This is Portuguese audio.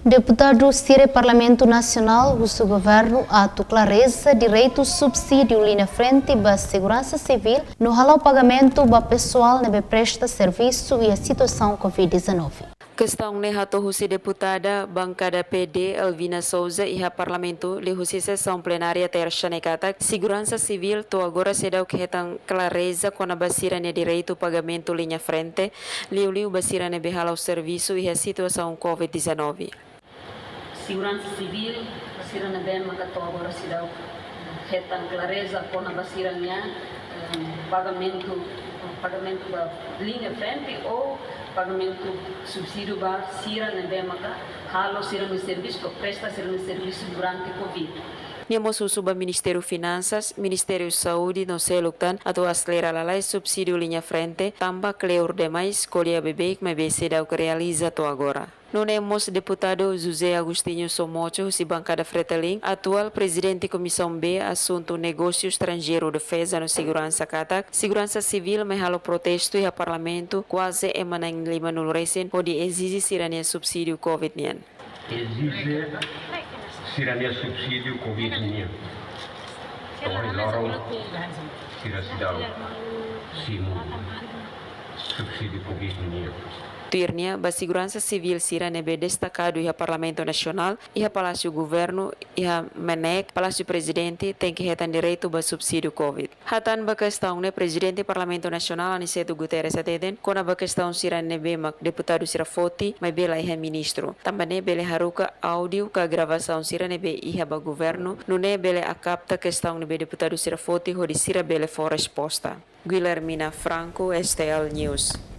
Deputado Sire Parlamento Nacional, o seu governo ato clareza direito subsídio linha frente da segurança civil no halau pagamento ba pessoal na presta serviço e a situação Covid-19. Questão ne hato husi deputada bancada PD Elvina Souza e a parlamento li husi sessão plenária terça nekata segurança civil to agora se dá o que retan clareza com a basira ne direito pagamento linha frente liu basira ne behala o serviço e a situação Covid-19. Segurança civil basira na bem makato agora se dá retan clareza com a basira nya pagamento da linha frente ou pagamento subsídio ba sira na bem maka halo sira no serviço presta sira no serviço durante Covid. Niamo susuba Ministério Finanças, Ministério Saúde, no seluktan atau aslera lalai subsídio linha frente, tambah kleur demais, colher bebek, mas bese dá o que realiza to agora. No nemos deputado José Agostinho Somocho, si bancada Freteling, atual presidente Comissão B, assunto negócio estrangeiro, defesa no segurança katak, segurança civil, mehalo protesto e a parlamento, quase emanang lima nulresin, pode exige sirania subsídio Covid-19. Exige sirania subsídio Covid-19. Então, lorong sira-sidau simu subsídio Covid-19. Tuirnia, a segurança civil sira nebe destacado e a Parlamento Nacional, e a Palácio Governo, e a MENEC, Palácio Presidente, tem que retan direito ba subsídio Covid. Hatan ba questão ne Presidente Parlamento Nacional Aniceto Guterres ateden, kona ba questão sira nebe mak deputado sira foti, mas bela iha ministro. Também bele haruka áudio ka gravação sira nebe iha ba governo, no ne bele a capta questão nebe deputado sira foti, hodi sira bele for resposta. Guilhermina Franco, STL News.